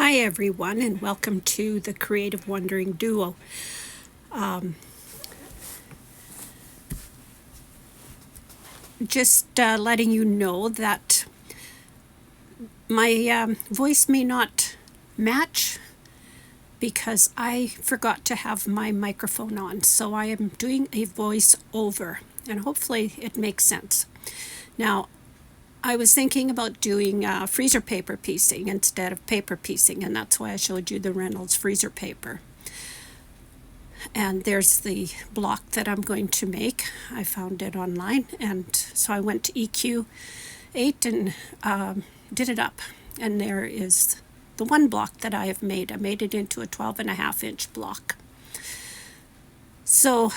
Hi everyone, and welcome to the Creative Wondering Duo. Just letting you know that my voice may not match because I forgot to have my microphone on. So I am doing a voice over, and hopefully it makes sense. Now, I was thinking about doing freezer paper piecing instead of paper piecing, and that's why I showed you the Reynolds freezer paper. And there's the block that I'm going to make. I found it online, and so I went to EQ8 and did it up. And there is the one block that I have made. I made it into a 12.5-inch block. So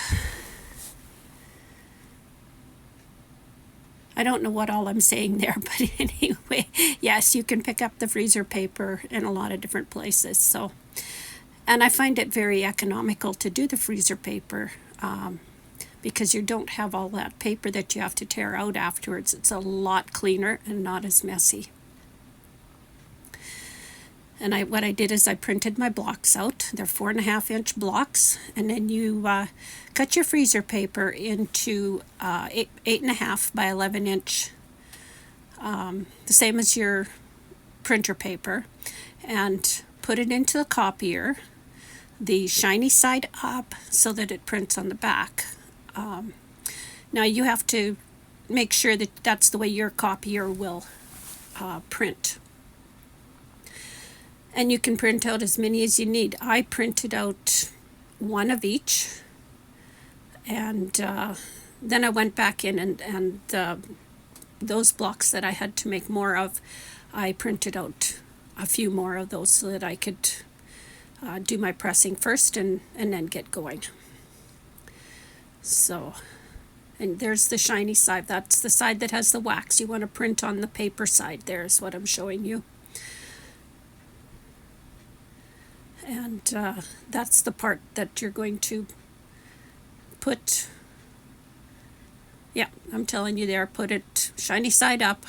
I don't know what all I'm saying there, but anyway, yes, you can pick up the freezer paper in a lot of different places. And I find it very economical to do the freezer paper because you don't have all that paper that you have to tear out afterwards. It's a lot cleaner and not as messy. And what I did is I printed my blocks out. They're 4.5-inch blocks, and then you cut your freezer paper into 8.5 by 11-inch, the same as your printer paper, and put it into the copier, the shiny side up so that it prints on the back. Now you have to make sure that that's the way your copier will print. And you can print out as many as you need. I printed out one of each, and then I went back in and those blocks that I had to make more of, I printed out a few more of those so that I could do my pressing first and then get going. So, and there's the shiny side. That's the side that has the wax. You want to print on the paper side. There's what I'm showing you. And that's the part that you're going to put, yeah, I'm telling you there, put it shiny side up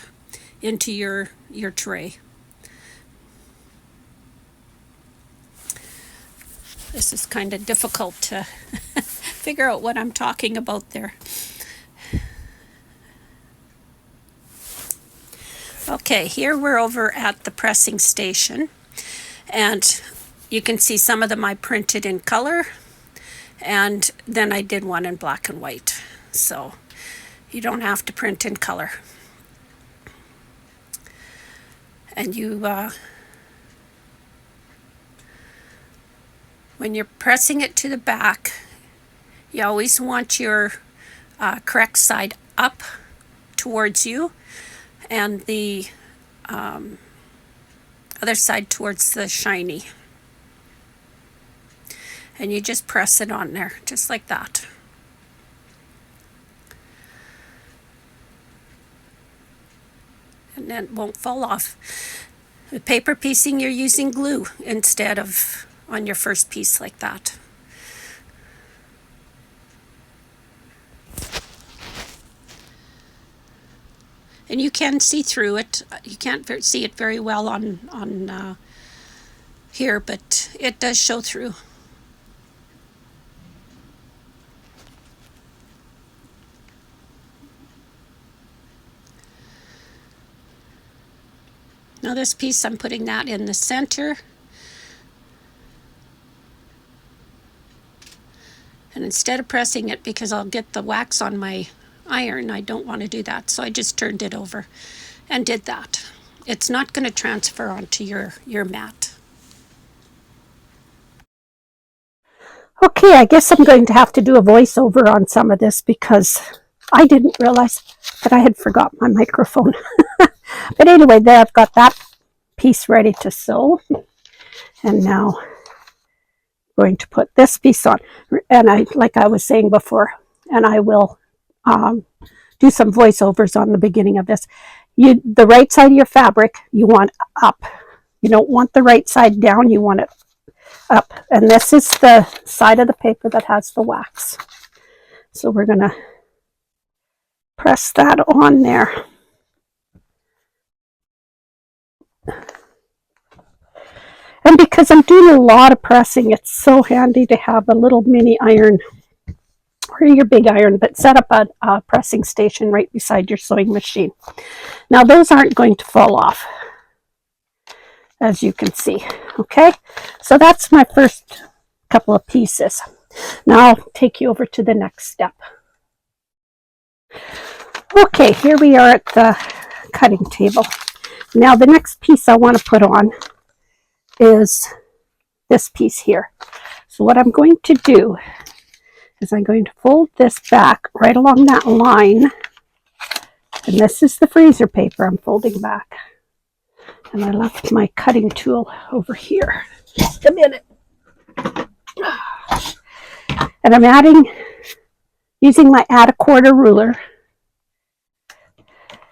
into your tray. This is kind of difficult to figure out what I'm talking about there. Okay, here we're over at the pressing station, and you can see some of them I printed in color, and then I did one in black and white. So you don't have to print in color. And you, when you're pressing it to the back, you always want your correct side up towards you, and the other side towards the shiny. And you just press it on there, just like that. And then it won't fall off. With paper piecing, you're using glue instead of on your first piece like that. And you can see through it. You can't see it very well on here, but it does show through. Now this piece, I'm putting that in the center. And instead of pressing it, because I'll get the wax on my iron, I don't want to do that. So I just turned it over and did that. It's not going to transfer onto your mat. Okay, I guess I'm going to have to do a voiceover on some of this because I didn't realize that I had forgot my microphone. But anyway, there I've got that piece ready to sew. And now I'm going to put this piece on. And like I was saying before, and I will do some voiceovers on the beginning of this. The right side of your fabric, you want up. You don't want the right side down, you want it up. And this is the side of the paper that has the wax. So we're going to press that on there. And because I'm doing a lot of pressing, it's so handy to have a little mini iron or your big iron, but set up a pressing station right beside your sewing machine. Now those aren't going to fall off, as you can see. Okay, so that's my first couple of pieces. Now I'll take you over to the next step. Okay, here we are at the cutting table. Now the next piece I want to put on is this piece here. So what I'm going to do is I'm going to fold this back right along that line, and this is the freezer paper I'm folding back. And I left my cutting tool over here. Just a minute. And I'm using my add a quarter ruler,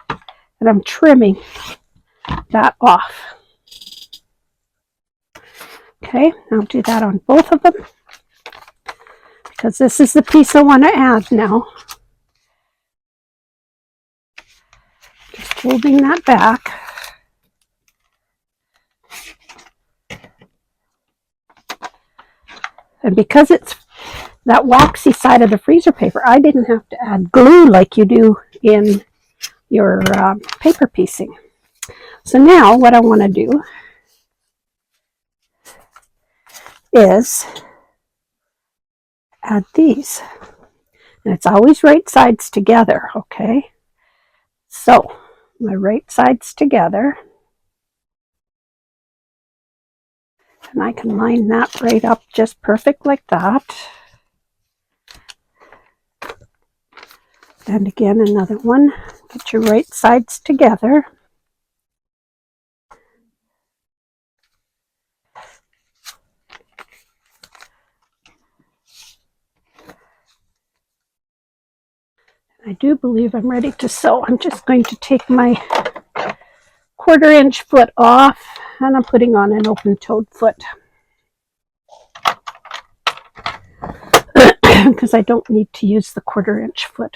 and I'm trimming that off. Okay, I'll do that on both of them because this is the piece I want to add now. Just folding that back. And because it's that waxy side of the freezer paper, I didn't have to add glue like you do in your paper piecing. So now what I want to do is add these. And it's always right sides together, okay? So my right sides together. And I can line that right up just perfect like that. And again, another one. Get your right sides together. I do believe I'm ready to sew. I'm just going to take my 1/4 inch foot off, and I'm putting on an open-toed foot because I don't need to use the 1/4 inch foot.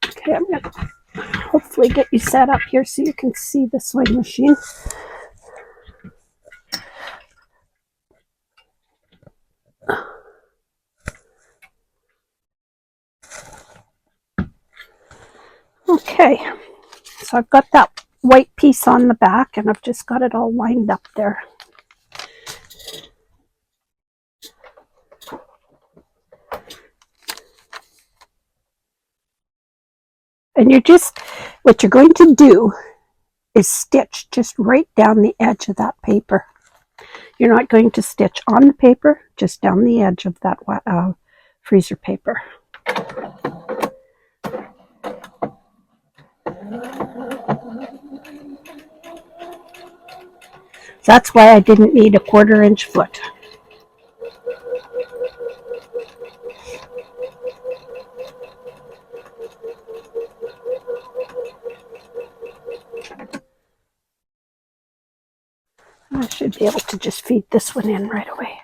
Okay, I'm going to hopefully get you set up here so you can see the sewing machine. Okay, so I've got that white piece on the back, and I've just got it all lined up there. And what you're going to do is stitch just right down the edge of that paper. You're not going to stitch on the paper, just down the edge of that freezer paper. That's why I didn't need a 1/4 inch foot. I should be able to just feed this one in right away.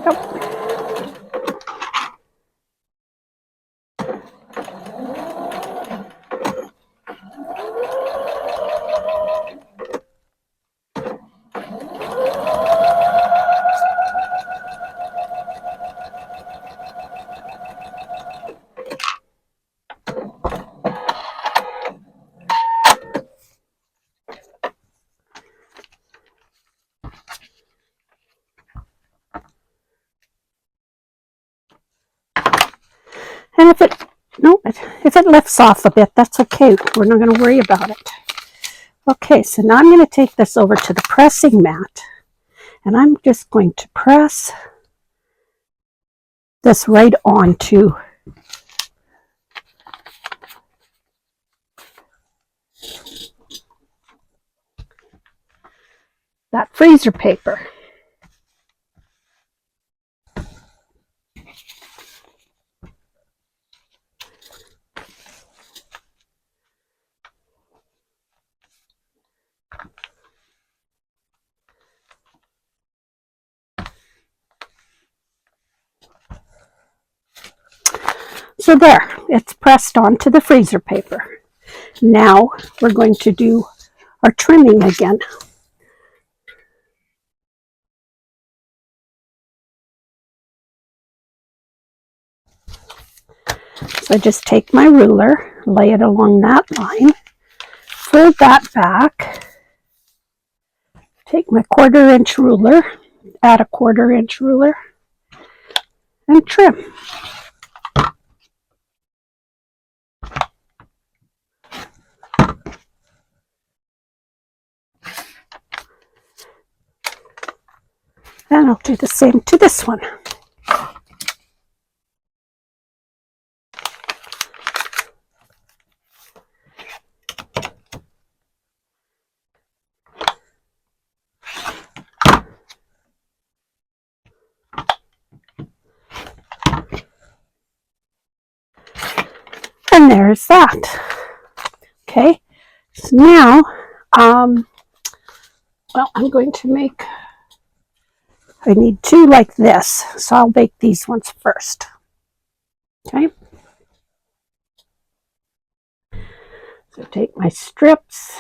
Nope. And if it lifts off a bit, that's okay. We're not going to worry about it. Okay, so now I'm going to take this over to the pressing mat, and I'm just going to press this right onto that freezer paper. So there, it's pressed onto the freezer paper. Now we're going to do our trimming again. So I just take my ruler, lay it along that line, fold that back, take my 1/4 inch ruler, add a 1/4 inch ruler, and trim. And I'll do the same to this one. And there's that. Okay, so now, well, I'm going to make, I need 2 like this, so I'll bake these ones first. Okay, so take my strips,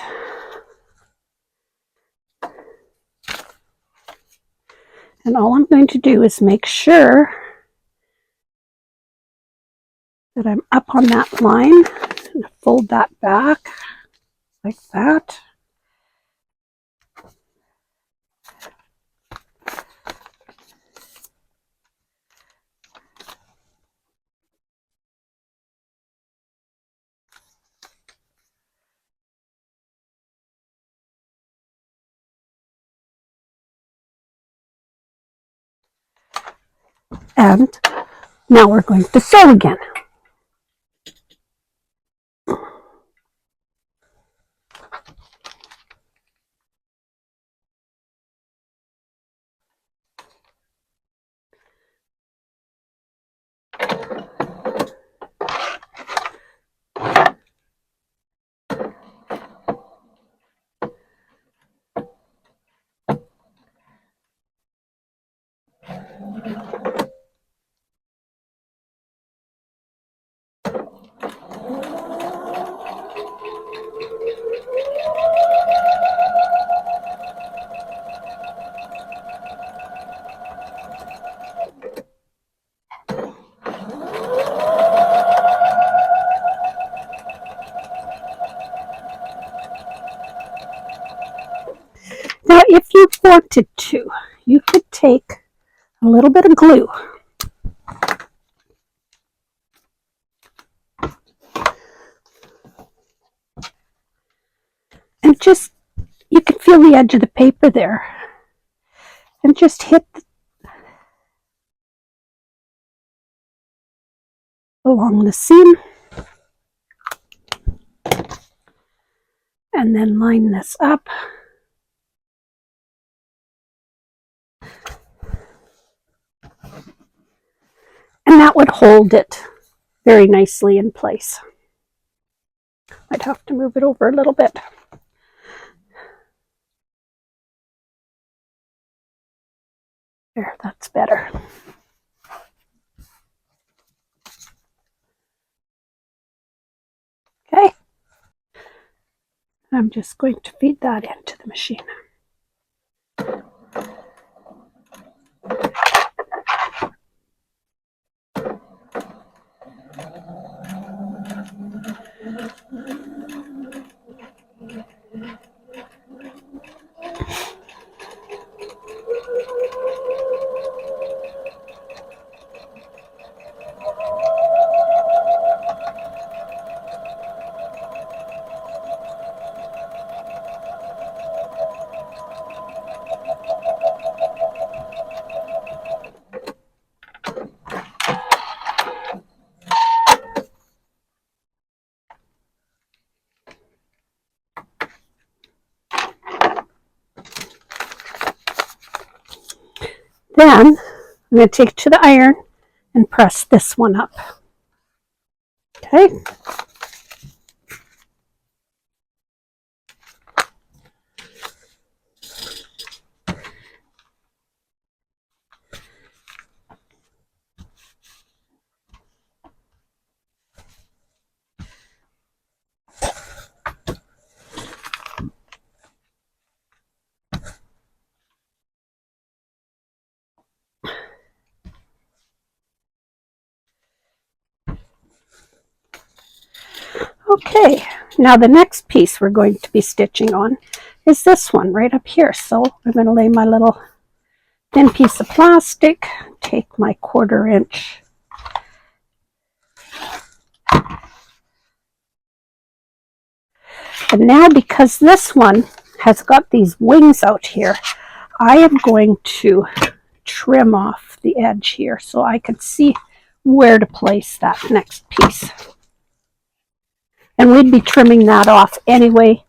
and all I'm going to do is make sure that I'm up on that line, and fold that back like that. And now we're going to sew again. Now, if you wanted to, you could take a little bit of glue and just, you can feel the edge of the paper there, and just hit along the seam, and then line this up. And that would hold it very nicely in place. I'd have to move it over a little bit. There, that's better. Okay. I'm just going to feed that into the machine. Then I'm going to take it to the iron and press this one up. Okay. Okay, now the next piece we're going to be stitching on is this one right up here. So I'm going to lay my little thin piece of plastic, take my 1/4 inch and now because this one has got these wings out here, I am going to trim off the edge here so I can see where to place that next piece. And we'd be trimming that off anyway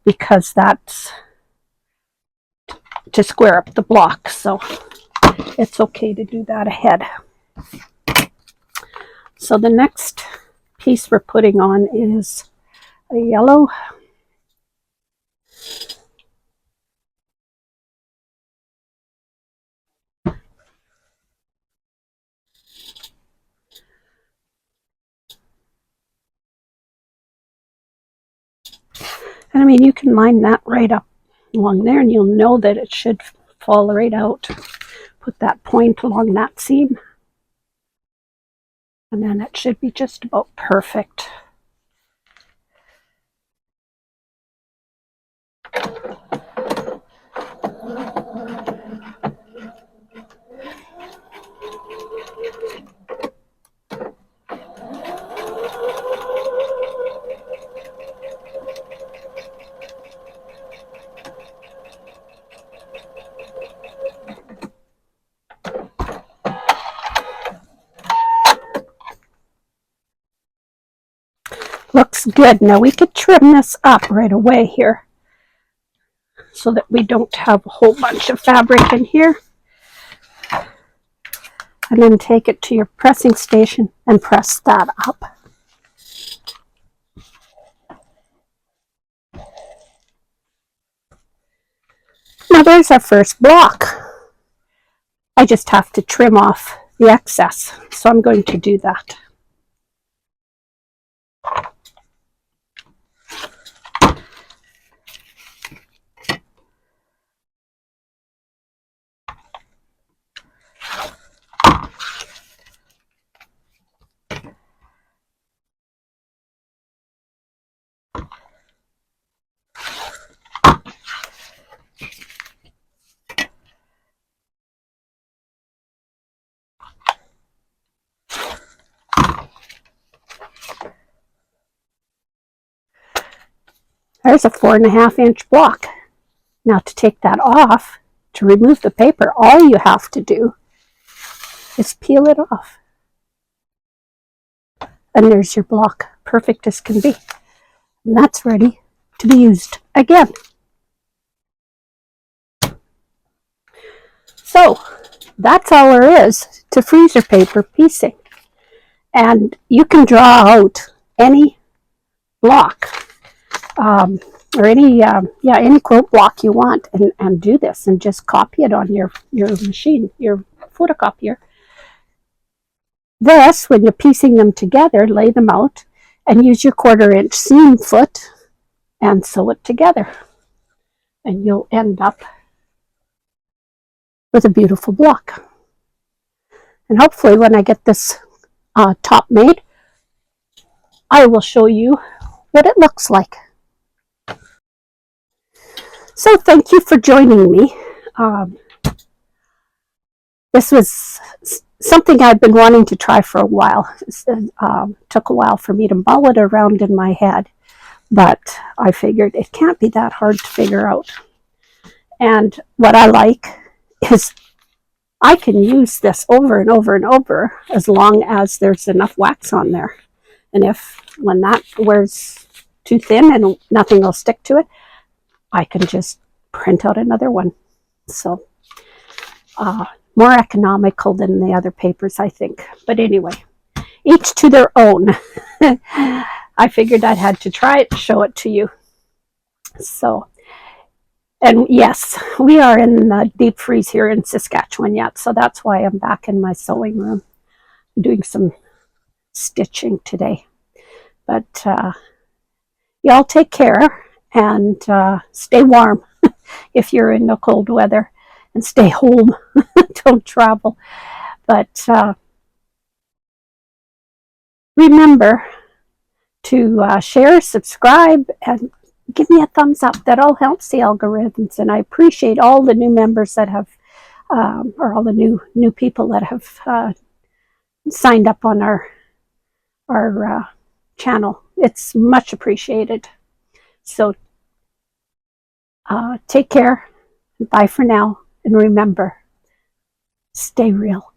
because that's to square up the block, so it's okay to do that ahead. So the next piece we're putting on is a yellow. And I mean, you can line that right up along there and you'll know that it should fall right out. Put that point along that seam. And then it should be just about perfect. Looks good. Now we could trim this up right away here so that we don't have a whole bunch of fabric in here. And then take it to your pressing station and press that up. Now there's our first block. I just have to trim off the excess, so I'm going to do that. There's a 4.5 inch block. Now to take that off, to remove the paper, all you have to do is peel it off. And there's your block, perfect as can be. And that's ready to be used again. So that's all there is to freezer paper piecing. And you can draw out any block or any quilt block you want and do this and just copy it on your machine, your photocopier. This, when you're piecing them together, lay them out and use your 1/4 inch seam foot and sew it together. And you'll end up with a beautiful block. And hopefully when I get this top made, I will show you what it looks like. So thank you for joining me. This was something I've been wanting to try for a while. Took a while for me to mull it around in my head, but I figured it can't be that hard to figure out. And what I like is I can use this over and over and over as long as there's enough wax on there. And when that wears too thin and nothing will stick to it, I can just print out another one. So more economical than the other papers, I think. But anyway, each to their own. I figured I had to try it, show it to you. So, and yes, we are in the deep freeze here in Saskatchewan yet, so that's why I'm back in my sewing room doing some stitching today. But y'all take care and stay warm if you're in the cold weather, and stay home. Don't travel. But remember to share, subscribe, and give me a thumbs up. That all helps the algorithms, and I appreciate all the new members that have, or all the new people that have signed up on our channel. It's much appreciated. So take care. Bye for now. And remember, stay real.